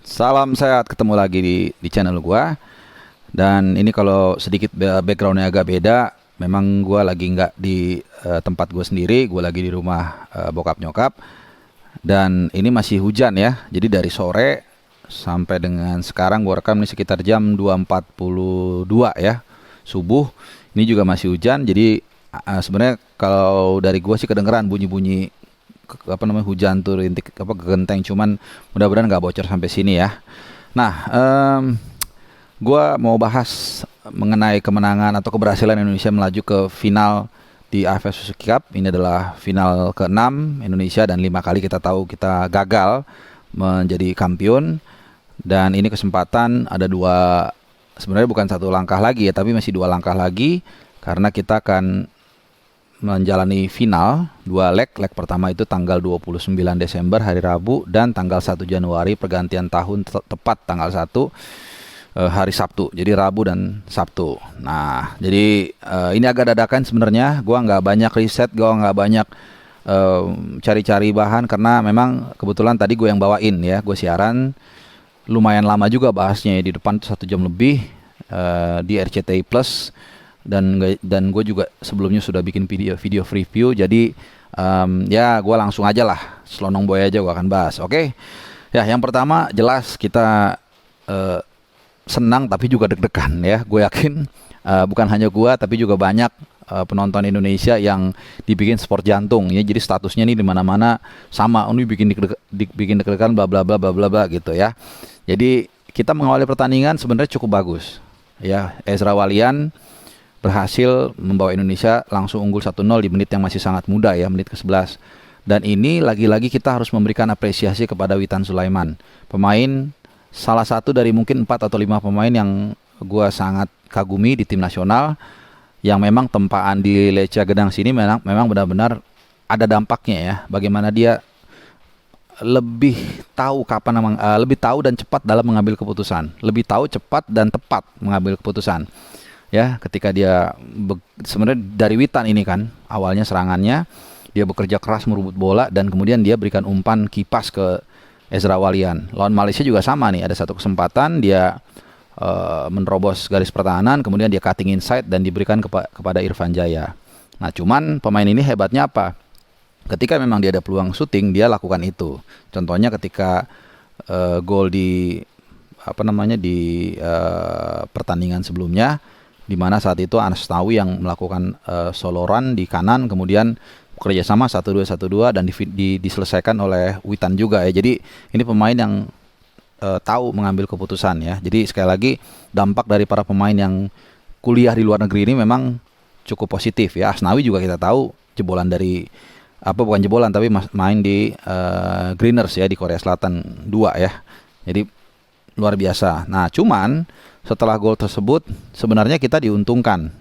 Salam sehat, ketemu lagi di channel gua. Dan ini kalau sedikit backgroundnya agak beda, memang gua lagi nggak di tempat gua sendiri, gua lagi di rumah bokap nyokap. Dan ini masih hujan ya, jadi dari sore sampai dengan sekarang gua rekam ini sekitar jam 2.42 ya, subuh. Ini juga masih hujan, jadi sebenarnya kalau dari gua sih kedengeran bunyi-bunyi hujan tuh rintik genteng, cuman mudah-mudahan nggak bocor sampai sini ya. Nah, gue mau bahas mengenai kemenangan atau keberhasilan Indonesia melaju ke final di AFF Suzuki Cup. Ini adalah final ke-6 Indonesia dan 5 kali kita tahu kita gagal menjadi kampiun. Dan ini kesempatan ada dua, sebenarnya bukan satu langkah lagi ya, tapi masih dua langkah lagi karena kita akan menjalani final dua leg. Leg pertama itu tanggal 29 Desember hari Rabu dan tanggal 1 Januari pergantian tahun tepat tanggal 1 hari Sabtu. Jadi Rabu dan Sabtu. Nah, jadi ini agak dadakan sebenarnya. Gua nggak banyak riset, gua nggak banyak cari-cari bahan karena memang kebetulan tadi gue yang bawain ya. Gue siaran lumayan lama juga bahasnya ya, di depan 1 jam lebih di RCTI Plus. Dan gue juga sebelumnya sudah bikin video review, jadi ya gue langsung aja lah, selonong boy aja gue akan bahas. Oke. Ya, yang pertama jelas kita senang tapi juga deg-degan ya. Gue yakin bukan hanya gue tapi juga banyak penonton Indonesia yang dibikin sport jantung ya. Jadi statusnya nih di mana-mana sama, ini bikin deg-degan bla bla bla bla bla bla gitu ya. Jadi kita mengawali pertandingan sebenarnya cukup bagus ya. Ezra Walian berhasil membawa Indonesia langsung unggul 1-0 di menit yang masih sangat muda ya, menit ke-11. Dan ini lagi-lagi kita harus memberikan apresiasi kepada Witan Sulaiman, pemain salah satu dari mungkin 4 atau 5 pemain yang gua sangat kagumi di tim nasional, yang memang tempaan di Lecia Gedang sini memang benar-benar ada dampaknya ya. Bagaimana dia lebih tahu lebih tahu dan cepat dalam mengambil keputusan, lebih tahu cepat dan tepat mengambil keputusan. Ya, ketika dia sebenarnya dari Witan ini kan awalnya serangannya dia bekerja keras merebut bola dan kemudian dia berikan umpan kipas ke Ezra Walian. Lawan Malaysia juga sama nih, ada satu kesempatan dia menerobos garis pertahanan, kemudian dia cutting inside dan diberikan kepada Irfan Jaya. Nah, cuman pemain ini hebatnya apa? Ketika memang dia ada peluang syuting, dia lakukan itu. Contohnya ketika gol di pertandingan sebelumnya, di mana saat itu Anas Nawi yang melakukan solo run di kanan, kemudian kerjasama 1-2 dan diselesaikan oleh Witan juga ya. Jadi ini pemain yang tahu mengambil keputusan ya. Jadi sekali lagi dampak dari para pemain yang kuliah di luar negeri ini memang cukup positif ya. Asnawi juga kita tahu jebolan dari bukan jebolan tapi main di Greeners ya, di Korea Selatan 2 ya. Jadi luar biasa. Nah, cuman setelah gol tersebut sebenarnya kita diuntungkan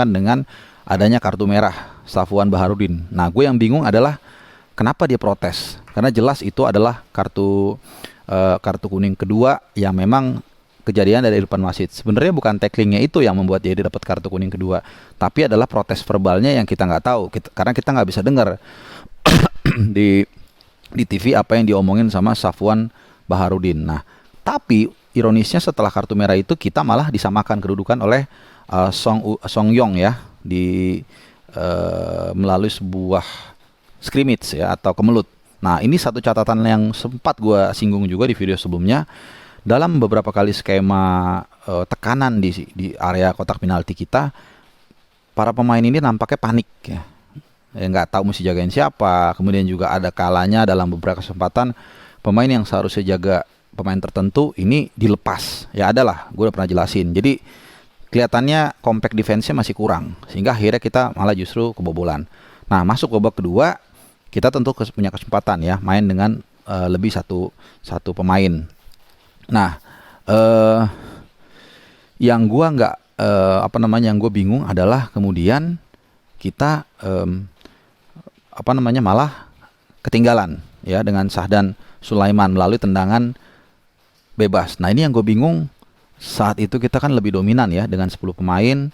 dengan adanya kartu merah Safwan Baharudin. Nah, gue yang bingung adalah kenapa dia protes? Karena jelas itu adalah kartu kuning kedua yang memang kejadian dari Irfan Wasid. Sebenarnya bukan tacklingnya itu yang membuat dia dapat kartu kuning kedua, tapi adalah protes verbalnya yang kita nggak tahu, karena kita nggak bisa dengar di TV apa yang diomongin sama Safwan Baharudin. Nah, tapi ironisnya setelah kartu merah itu kita malah disamakan kedudukan oleh Song Yong ya, melalui sebuah scrimmage ya atau kemelut. Nah, ini satu catatan yang sempat gue singgung juga di video sebelumnya. Dalam beberapa kali skema tekanan di area kotak penalti kita, para pemain ini nampaknya panik ya. Nggak tahu mesti jagain siapa. Kemudian juga ada kalanya dalam beberapa kesempatan pemain yang seharusnya jaga pemain tertentu ini dilepas. Ya adalah, gue udah pernah jelasin. Jadi kelihatannya compact defense-nya masih kurang, sehingga akhirnya kita malah justru kebobolan. Nah, masuk babak kedua, kita tentu punya kesempatan ya main dengan lebih satu pemain. Nah, yang gua nggak yang gue bingung adalah kemudian kita malah ketinggalan ya dengan Sahdan Sulaiman melalui tendangan bebas. Nah, ini yang gue bingung. Saat itu kita kan lebih dominan ya dengan 10 pemain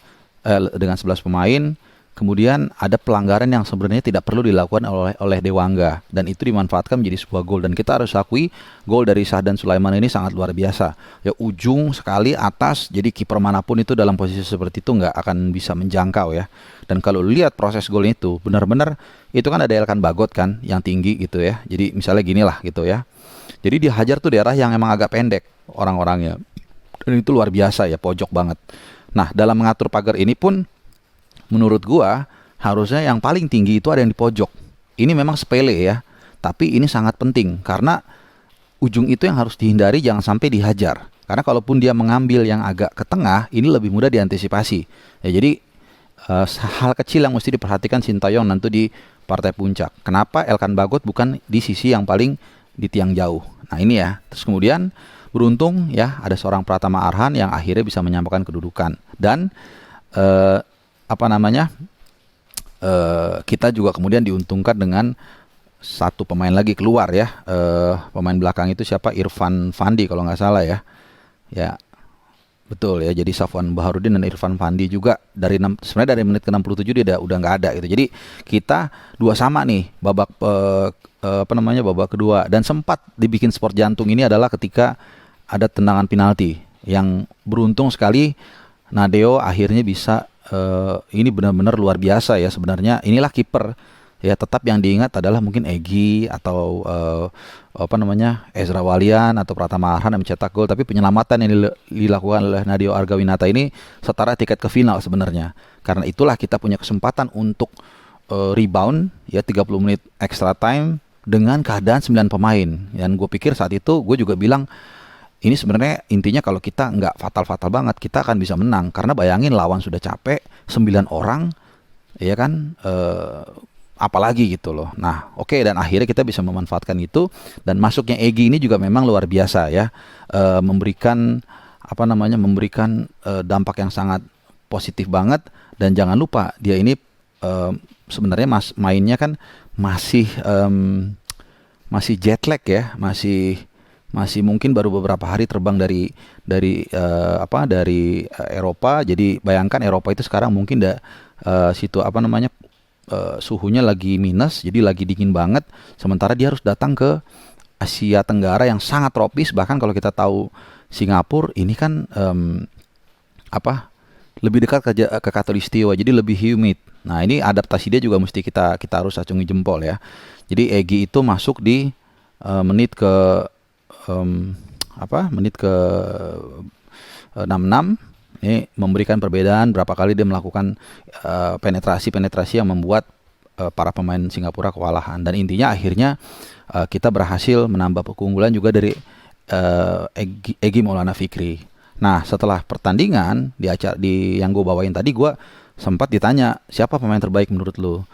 dengan 11 pemain. Kemudian ada pelanggaran yang sebenarnya tidak perlu dilakukan oleh Dewangga, dan itu dimanfaatkan menjadi sebuah gol. Dan kita harus akui gol dari Shahdan Sulaiman ini sangat luar biasa. Ya, ujung sekali atas, jadi kiper manapun itu dalam posisi seperti itu nggak akan bisa menjangkau ya. Dan kalau lihat proses golnya itu benar-benar, itu kan ada Elkan Bagot kan yang tinggi gitu ya. Jadi misalnya gini lah gitu ya. Jadi dia hajar tuh daerah yang emang agak pendek orang-orangnya. Dan itu luar biasa ya, pojok banget. Nah, dalam mengatur pagar ini pun menurut gua harusnya yang paling tinggi itu ada yang di pojok. Ini memang sepele ya, tapi ini sangat penting karena ujung itu yang harus dihindari, jangan sampai dihajar. Karena kalaupun dia mengambil yang agak ke tengah, ini lebih mudah diantisipasi. Ya, jadi hal kecil yang mesti diperhatikan Sintayong nanti di partai puncak. Kenapa Elkan Bagot bukan di sisi yang paling di tiang jauh? Nah ini ya. Terus kemudian beruntung ya ada seorang Pratama Arhan yang akhirnya bisa menyamakan kedudukan. Dan apa namanya, kita juga kemudian diuntungkan dengan satu pemain lagi keluar ya, pemain belakang itu siapa, Irfan Fandi kalau nggak salah ya. Ya betul ya, jadi Safwan Baharudin dan Irfan Fandi juga sebenarnya dari menit ke-67 dia udah nggak ada gitu. Jadi kita 2-2 nih babak babak kedua, dan sempat dibikin sport jantung ini adalah ketika ada tendangan penalti yang beruntung sekali Nadeo akhirnya bisa. Ini benar-benar luar biasa ya sebenarnya. Inilah kiper ya, tetap yang diingat adalah mungkin Egy atau Ezra Walian atau Pratama Arhan yang mencetak gol, tapi penyelamatan yang dilakukan oleh Nadeo Argawinata ini setara tiket ke final sebenarnya. Karena itulah kita punya kesempatan untuk rebound ya 30 menit extra time dengan keadaan 9 pemain. Dan gue pikir saat itu gue juga bilang, ini sebenarnya intinya kalau kita nggak fatal-fatal banget, kita akan bisa menang. Karena bayangin lawan sudah capek, 9 orang, ya kan, apalagi gitu loh. Nah oke, dan akhirnya kita bisa memanfaatkan itu. Dan masuknya Egy ini juga memang luar biasa ya, memberikan dampak yang sangat positif banget. Dan jangan lupa dia ini sebenarnya mainnya kan masih jet lag ya, masih mungkin baru beberapa hari terbang dari Eropa. Jadi bayangkan Eropa itu sekarang mungkin suhunya lagi minus, jadi lagi dingin banget. Sementara dia harus datang ke Asia Tenggara yang sangat tropis. Bahkan kalau kita tahu Singapura ini kan lebih dekat ke Khatulistiwa, jadi lebih humid. Nah ini adaptasi dia juga mesti kita harus acungi jempol ya. Jadi Egy itu masuk di menit ke 66, ini memberikan perbedaan. Berapa kali dia melakukan penetrasi yang membuat para pemain Singapura kewalahan. Dan intinya akhirnya kita berhasil menambah keunggulan juga dari Egy Maulana Fikri. Nah setelah pertandingan di acara yang gue bawain tadi, gue sempat ditanya siapa pemain terbaik menurut lo.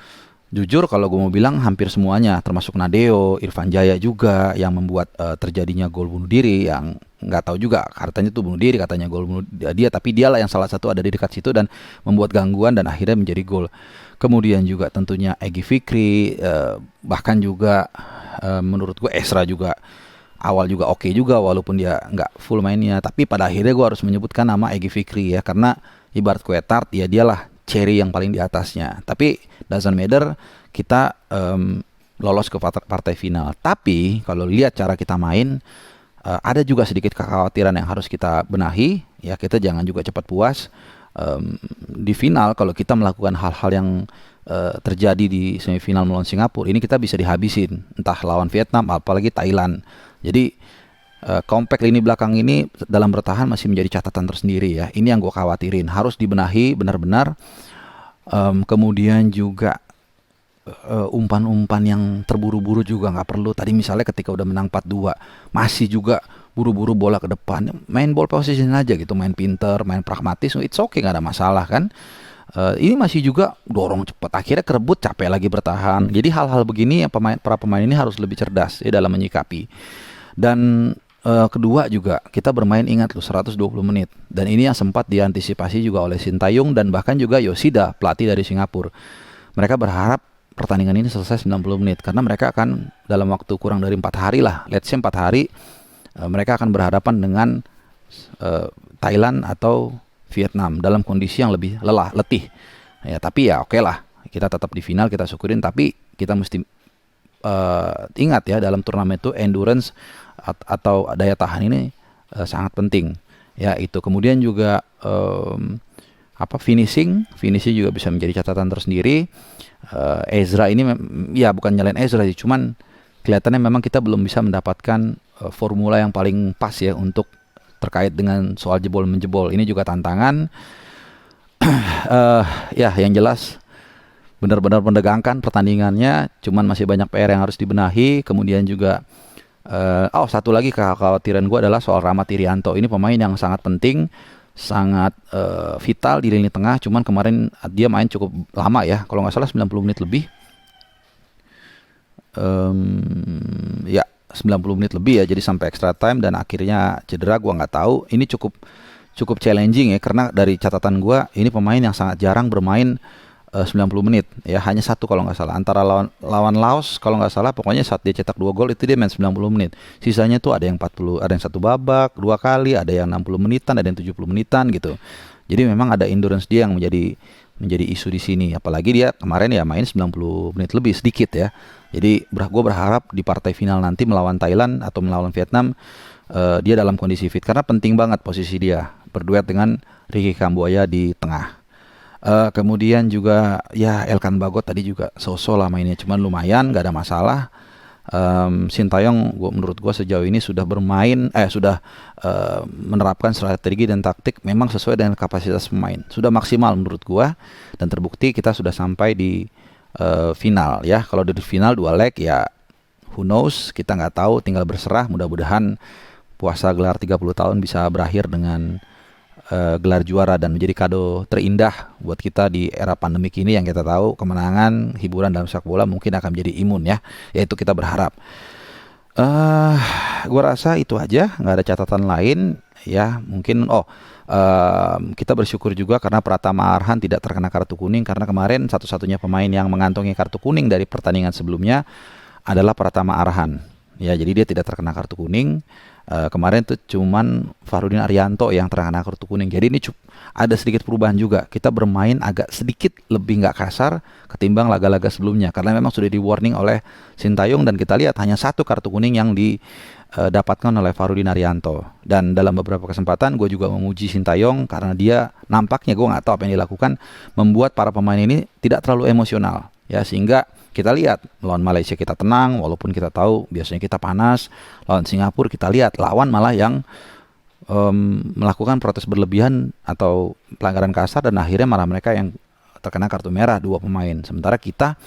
Jujur kalau gue mau bilang hampir semuanya, termasuk Nadeo, Irfan Jaya juga yang membuat terjadinya gol bunuh diri, yang nggak tahu juga katanya itu bunuh diri, katanya gol bunuh dia, tapi dialah yang salah satu ada di dekat situ dan membuat gangguan dan akhirnya menjadi gol. Kemudian juga tentunya Egy Fikri, bahkan juga menurut gue Ezra juga awal juga oke juga walaupun dia nggak full mainnya, tapi pada akhirnya gue harus menyebutkan nama Egy Fikri ya, karena ibarat kue tart ya dialah cherry yang paling di atasnya. Tapi doesn't matter, kita lolos ke partai final. Tapi kalau lihat cara kita main, ada juga sedikit kekhawatiran yang harus kita benahi. Ya kita jangan juga cepat puas. Di final kalau kita melakukan hal-hal yang terjadi di semifinal melawan Singapura, ini kita bisa dihabisin. Entah lawan Vietnam, apalagi Thailand. Jadi kompak lini belakang ini dalam bertahan masih menjadi catatan tersendiri ya. Ini yang gue khawatirin, harus dibenahi benar-benar. Kemudian juga umpan-umpan yang terburu-buru juga nggak perlu. Tadi misalnya ketika udah menang 4-2 masih juga buru-buru bola ke depan. Main ball position aja gitu, main pinter, main pragmatis, it's okay, nggak ada masalah kan. Ini masih juga dorong cepat, akhirnya kerebut, capek lagi bertahan. Jadi hal-hal begini yang para pemain ini harus lebih cerdas ya dalam menyikapi. Dan kedua juga kita bermain, ingat lu 120 menit, dan ini yang sempat diantisipasi juga oleh Sintayong dan bahkan juga Yoshida, pelatih dari Singapura. Mereka berharap pertandingan ini selesai 90 menit karena mereka akan dalam waktu kurang dari 4 hari lah, let's say 4 hari, mereka akan berhadapan dengan Thailand atau Vietnam dalam kondisi yang lebih letih. Ya, tapi ya oke lah, kita tetap di final, kita syukurin. Tapi kita mesti ingat ya, dalam turnamen itu endurance atau daya tahan ini sangat penting. Ya itu. Kemudian juga finishing juga bisa menjadi catatan tersendiri. Ezra ini ya bukan nyalain Ezra sih, cuman kelihatannya memang kita belum bisa mendapatkan formula yang paling pas ya untuk terkait dengan soal jebol menjebol. Ini juga tantangan. Ya yang jelas benar-benar mendegangkan pertandingannya, cuman masih banyak PR yang harus dibenahi. Kemudian juga satu lagi kekhawatiran gue adalah soal Rahmat Irianto. Ini pemain yang sangat penting, sangat vital di lini tengah. Cuman kemarin dia main cukup lama ya, kalau nggak salah 90 menit lebih. Ya 90 menit lebih ya, jadi sampai extra time dan akhirnya cedera. Gua nggak tahu. Ini cukup challenging ya, karena dari catatan gua ini pemain yang sangat jarang bermain 90 menit ya, hanya satu kalau nggak salah, antara lawan Laos kalau nggak salah. Pokoknya saat dia cetak 2 gol itu dia main 90 menit. Sisanya tuh ada yang 40, ada yang satu babak, 2 kali, ada yang 60 menitan, ada yang 70 menitan gitu. Jadi memang ada endurance dia yang menjadi isu di sini. Apalagi dia kemarin ya main 90 menit lebih sedikit ya. Jadi gue berharap di partai final nanti melawan Thailand atau melawan Vietnam dia dalam kondisi fit, karena penting banget posisi dia berduet dengan Ricky Kambuaya di tengah. Kemudian juga ya Elkan Bagot tadi juga so-so lah mainnya, cuman lumayan, gak ada masalah. Sintayong menurut gue sejauh ini sudah menerapkan strategi dan taktik memang sesuai dengan kapasitas pemain, sudah maksimal menurut gue, dan terbukti kita sudah sampai di final ya. Kalau di final 2 leg ya who knows, kita nggak tahu, tinggal berserah. Mudah-mudahan puasa gelar 30 tahun bisa berakhir dengan gelar juara dan menjadi kado terindah buat kita di era pandemik ini, yang kita tahu kemenangan, hiburan dalam sepak bola mungkin akan menjadi imun ya. Yaitu kita berharap. Gua rasa itu aja, nggak ada catatan lain ya. Mungkin kita bersyukur juga karena Pratama Arhan tidak terkena kartu kuning, karena kemarin satu-satunya pemain yang mengantongi kartu kuning dari pertandingan sebelumnya adalah Pratama Arhan ya. Jadi dia tidak terkena kartu kuning. Kemarin tuh cuman Farudin Arianto yang terkena kartu kuning. Jadi ini ada sedikit perubahan juga. Kita bermain agak sedikit lebih nggak kasar ketimbang laga-laga sebelumnya, karena memang sudah di warning oleh Sintayong, dan kita lihat hanya 1 kartu kuning yang didapatkan oleh Farudin Arianto. Dan dalam beberapa kesempatan gue juga memuji Sintayong karena dia nampaknya, gue nggak tahu apa yang dilakukan, membuat para pemain ini tidak terlalu emosional ya, sehingga kita lihat lawan Malaysia kita tenang, walaupun kita tahu biasanya kita panas. Lawan Singapura kita lihat lawan malah yang melakukan protes berlebihan atau pelanggaran kasar, dan akhirnya malah mereka yang terkena kartu merah 2 pemain. Sementara kita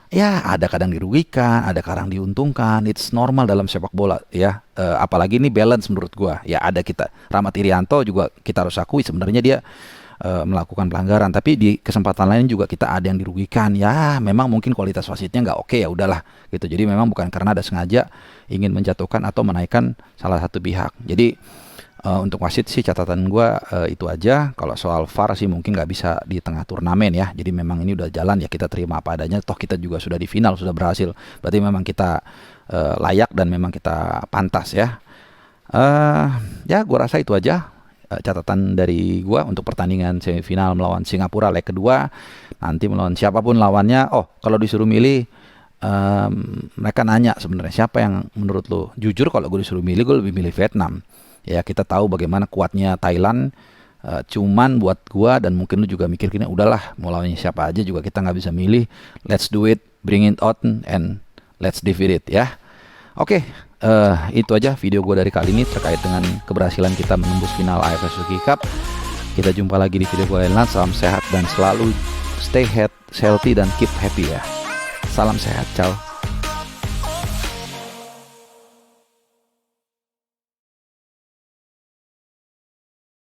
ya ada kadang dirugikan, ada kadang diuntungkan. It's normal dalam sepak bola ya. Apalagi ini balance menurut gua. Ya ada kita Rahmat Irianto juga kita harus akui sebenarnya dia melakukan pelanggaran, tapi di kesempatan lain juga kita ada yang dirugikan ya. Memang mungkin kualitas wasitnya nggak oke, ya udahlah gitu. Jadi memang bukan karena ada sengaja ingin menjatuhkan atau menaikkan salah satu pihak. Jadi untuk wasit sih catatan gue itu aja. Kalau soal VAR sih mungkin nggak bisa di tengah turnamen ya. Jadi memang ini udah jalan ya, kita terima apa adanya. Toh kita juga sudah di final, sudah berhasil. Berarti memang kita layak dan memang kita pantas ya. Ya gue rasa itu aja catatan dari gua untuk pertandingan semifinal melawan Singapura leg kedua. Nanti melawan siapapun lawannya, kalau disuruh milih, mereka nanya sebenarnya siapa yang menurut lo. Jujur kalau gue disuruh milih, gue lebih milih Vietnam ya. Kita tahu bagaimana kuatnya Thailand, cuman buat gua dan mungkin lu juga mikir gini, udahlah mau lawannya siapa aja juga kita nggak bisa milih, let's do it, bring it on and let's defeat it ya. Oke. Itu aja video gue dari kali ini terkait dengan keberhasilan kita menembus final AFF Suzuki Cup. Kita jumpa lagi di video gue lain. Salam sehat dan selalu stay healthy dan keep happy ya. Salam sehat, ciao.